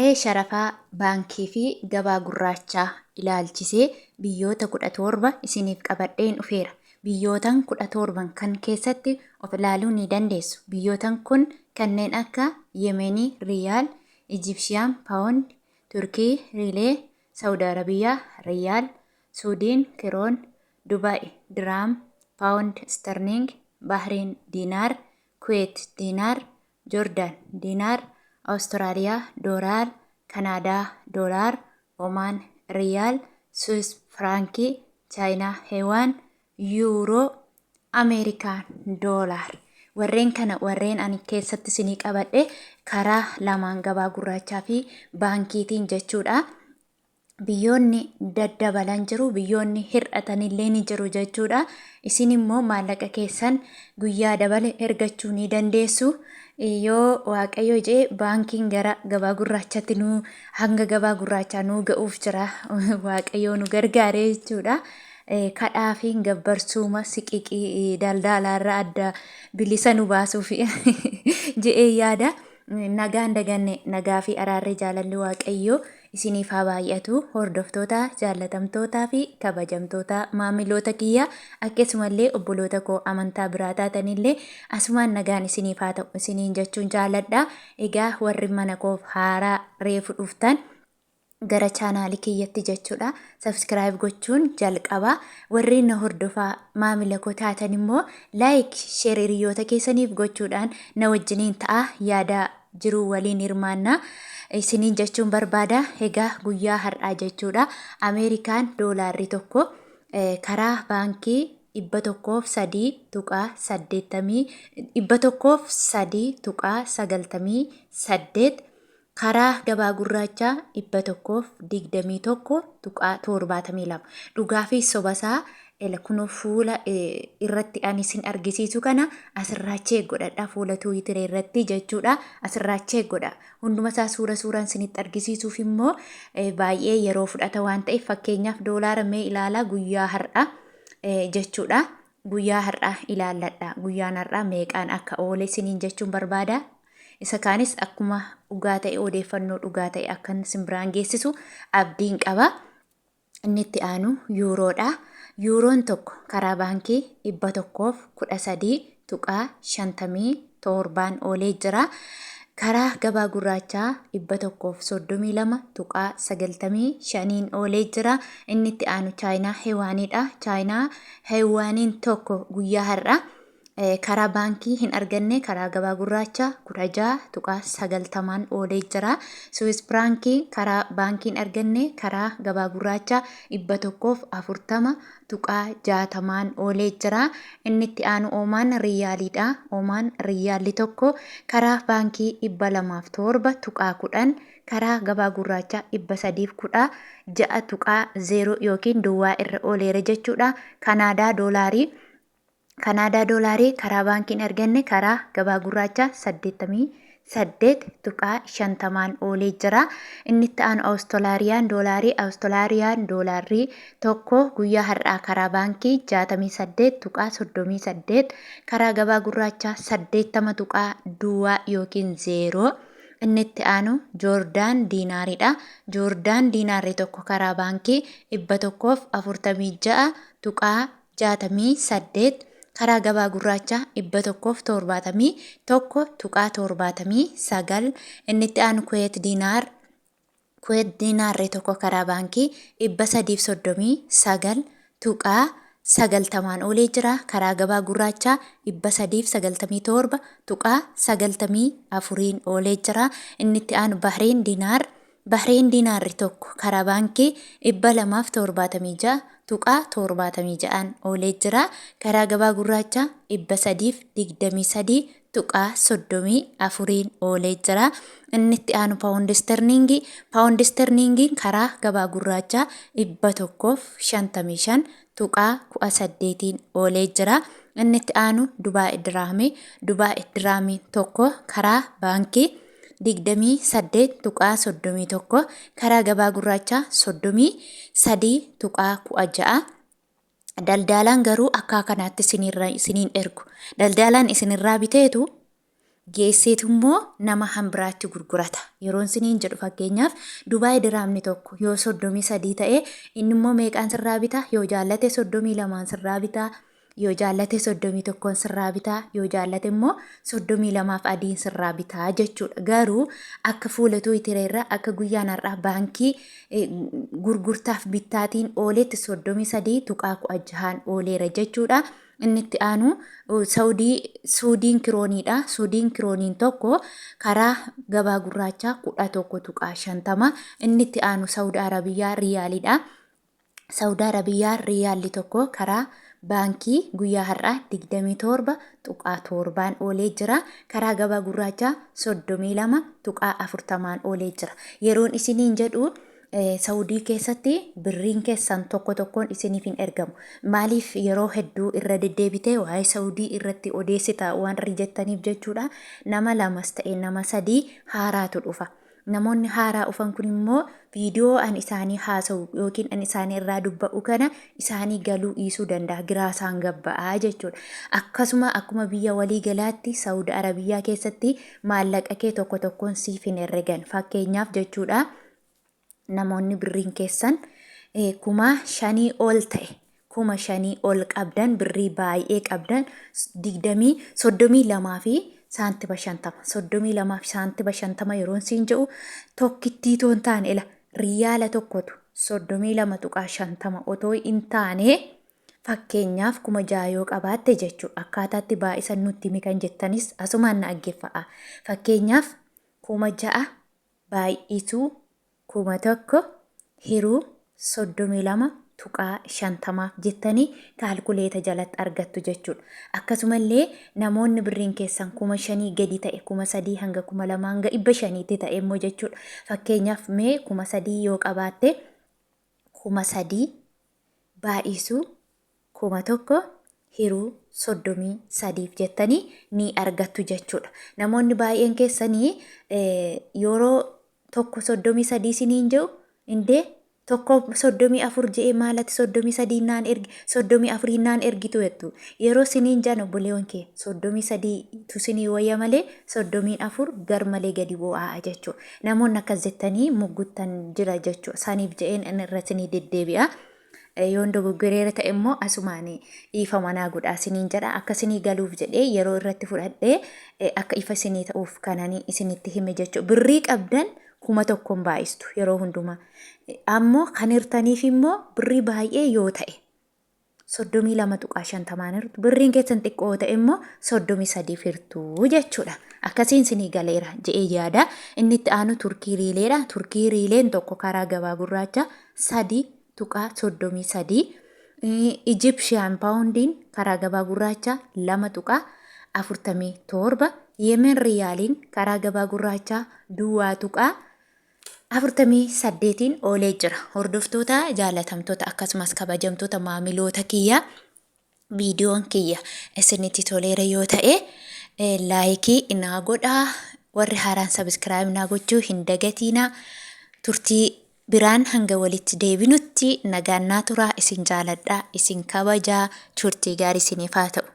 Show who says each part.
Speaker 1: Waa'ee sharafaa baankii fi gabaa gurraachaa ilaalchisee biyyoota 17 isiniif qabadheen dhufeera. Biyyootan 17 kan keessatti of ilaaluu ni dandeessu. Biyyootan kun kanneen akka Yemenii Riyaal, Ijipshiyaan Paawund, Turkii Riilee, Saawud Arabiyaa Riyaal, Suudiin Kiroon, Dubaay Diraam, Paawund Sterling, Bahriin Diinaar, Kuweet Diinaar, Joordaan Diinaar, Austraaliyaa Doolaar, Kanaadaa Doolaar, Omaan Riyaal, Swiss Firankii, Chaayinaa Heewaan, Yuuroo, Ameerikaan Doolaar. Warreen ani keessatti isinii qabadhe karaa lamaan gabaa gurraachaa fi baankiitiin jechuudha. Biyyoonni daddabalan jiru, biyyoonni hir'atanillee ni jiru jechuudha. Isin immoo maallaqa keessan guyyaa dabale ergachuu ni dandeessu. Yoo Waaqayyo jedhe baankiin gara gabaa gurraachatti hanga gabaa gurraachaa nu ga'uuf jira. Waaqayyo nu gargaare jechuudha. Kadhaa fi gabbarsuuma siqiqii daldalaarraa adda bilisa nu baasuuf jedhee yaada. Nagaan daganne nagaa fi araarri jaalalli Waaqayyo isiniif haa baay'atu. Hordoftoota jaallatamtootaa fi kabajamtoota maamiloota kiyyaa akkasumallee obboloota koo amantaa biraa taatanillee asumaan nagaan isiniif haa ta'u isiniin jechuun jaalladha. Egaa warri mana koof haaraa reefu dhuftan gara chaanaalii kiyyatti jechuudha. Subscribe gochuun jalqaba. Warri na hordofaa maamila koo taatan immoo like, share hiriyoota keessaniif gochuudhaan na wajjiniin ta'a yaada jiru waliin hirmaannaa isiniin jechuun barbaada. Egaa guyyaa hardhaa jechuudha. Ameerikaan doolaarri tokko karaa baankii 103.98 karaa gabaa gurraachaa 121.72 dhugaa fi sobasaa kunoo fuula irratti ani isin argisiisu kana asirraachee godhadha. Fuula Twitter irratti jechuudha. Asirraachee godha. Hunduma isaa suuraan isinitti argisiisuuf immoo baay'ee yeroo fudhata waan ta'eef fakkeenyaaf doolaara mee ilaalaa guyyaa hardhaa jechuudha. Guyyaa hardhaa ilaalladha. Guyyaan hardhaa meeqaan akka oole isiniin jechuun barbaada. Isa kaanis akkuma dhugaa ta'e odeeffannoo dhugaa ta'e akkan isin biraan geessisu abdiin qaba. Inni itti aanu yuuroodha. Yuuroon tokko karaa baankii 113.57 oolee jira. Karaa gabaa gurraachaa 132.95 oolee jira. Inni itti aanu Chaayinaa Heewaanidha. Chaayinaa Heewaaniin tokko guyyaa har'a karaa baankii hin arganne karaa gabaa gurraachaa 16.90 oolee jira. Swiss Firankii karaa baankii hin arganne karaa gabaa gurraachaa 140.60 oolee jira. Inni itti aanu Omaan Riyaalidha. Omaan Riyaalli tokko karaa baankii 207.10 karaa gabaa gurraachaa 316.0 yookiin duwwaa irra ooleera jechuudha. Kanaadaa doolaarii karaa baankiin arganne karaa gabaa gurraachaa 88.50 oolee jira. Inni itti aanu Awustiraariyaan doolaarii tokko guyyaa har'aa karaa baankii 68.38 karaa gabaa gurraachaa 80.2 yookiin 0. Inni itti aanu Joordaan Diinaaridha. Joordaan Diinaarri tokko karaa baankii 146.68 karaa gabaa gurraachaa 171.79. Inni itti aanu Kuweet Diinaarri tokko karaa baankii 339.90 oolee jira. Karaa gabaa gurraachaa 397.94 oolee jira. Inni itti aanu Bahriin Diinaarri tokko karaa baankii 276.76 oolee jira. Karaa gabaa gurraachaa 323.34 oolee jira. Inni itti aanu Paawund Sterlingiin karaa gabaa gurraachaa 155.18 oolee jira. Inni itti aanu Dubaay Diraamiin tokko karaa baankii 28.31 karaa gabaa gurraachaa 33.16. Daldalaan garuu akka kanaatti isiniin ergu. Daldalaan isinirraa biteetu geesseetu immoo nama hambiraatti gurgurata. Yeroon siniin jedhu fakkeenyaaf Dubaay diraamni tokko yoo 33 ta'e inni immoo meeqaan sirraa bitaa? Yoo jaallate 32 sirraa bitaa. Yoo jaallate 31 sirraa bitaa. Yoo jaallate immoo 32 fi adiin sirraa bitaa jechuudha. Garuu akka fuula Tiwiiterii akka guyyaan har'aa baankii gurgurtaaf bittaatiin ooletti 33 tuqaa 16 ooleera jechuudha. Inni itti aanu Suudiin kirooniidha. Suudiin kirooniin tokko karaa gabaa gurraachaa 11 tuqaa 50. Inni itti aanu Saudi Arabiyaa riyaaliidha. Saudi Arabiyaa riyaalli tokko karaa baankii guyyaa har'aa 27 tuqaa 7 oolee jira. Karaa gabaa gurraachaa 32 tuqaa 40 oolee jira. Yeroon isiniin jedhu Saudii keessatti birriin keessan tokko tokkoon isiniif hin ergamu. Maaliif yeroo hedduu irra deddeebitee waa'ee Saudii irratti odeessita waan rijettaniif jechuudha. Nama lamas ta'e nama sadii haaraatu dhufa. Namoonni haaraa dhufan kun immoo viidiyoo an isaanii haasa'u yookiin an isaanii irraa dubba'u kana isaanii galuu dhiisuu danda'a. Giraasaan gabba'aa jechuudha. Akkasuma akkuma biyya walii galaatti Saudi Arabiyaa keessatti maallaqa kee tokko tokkoon siif hin herregan. Fakkeenyaaf jechuudha. Namoonni birriin keessan 5,000 ol ta'e 5,000 ol qabdan birrii baay'ee qabdan 32 fi saantiba 50 32 fi saantiba 50 yeroon siin jedhu tokkittii toon taane ila riyaala tokkotu 32 tuqaa 50 otoo hin taane fakkeenyaaf 6,000 yoo qabaatte jechuudha. Akkaataatti baay'isan nutti himi kan jettanis asumaan na dhaggeeffadhaa. Fakkeenyaaf 6,000 baay'isuu 1,000 hiruu 32 tuqaa 50 jettanii kaalkuleeta jalatti argattu jechuudha. Akkasumallee namoonni birriin keessan 5,000 gadi ta'e 3,000 hanga 2,000 hanga 500 ta'e immoo jechuudha. Fakkeenyaaf mee 3,000 yoo qabaatte 3,000 baay'isuu 1,000 hiruu 33 jettanii ni argattu jechuudha. Namoonni baay'een keessanii yeroo tokko 33 siniin jedhu indee tokko 34 je'ee maalati 33 naan ergi 34 naan ergitu jettu. Yeroo siniin jaan obboleewwan kee 33 tu sinii wayya malee 34 gar malee gadi bu'aa jechuudha. Namoonni akkas jettanii mugguttan jira jechuudha. Saniif je'een irra sinii deddeebi'a. Yoon dogoggoreera ta'e immoo asumaan ifa manaa godhaa siniin jedha. Akka sinii galuuf jedhee yeroo irratti fudhadhee akka ifa sinii ta'uuf kananii isinitti hime jechuudha. Birrii qabdan 1,000 baay'istu yeroo hundumaa. Ammoo kan hirtaniif immoo birrii baay'ee yoo ta'e 32 tuqaa 50 hirtu. Birriin keessan xiqqoo ta'e immoo 33 hirtuu jechuudha. Akkasiin sinii galeera je'ee yaada. Inni itti aanu Turkii riileedha. Turkii riileen tokko karaa gabaa gurraacha 3 tuqaa 33. Egyptian poundiin karaa gabaa gurraacha 2 tuqaa 47. Yemen riyaaliin karaa gabaa gurraacha duwwaa tuqaa 48 oolee jira. Hordoftoota jaalatamtoota akkasumas kabajamtoota maamiloota kiyya viidiyoon kiyya isinitti toleera yoo ta'e laayikii naa godhaa. Warri haaraan sabiskiraayib naa gochuu hin dagatiina. Turtii biraan hanga walitti deebinutti nagaannaa turaa. Isin jaaladhaa, isin kabajaa. Turtii gaarii isiniif haa ta'u.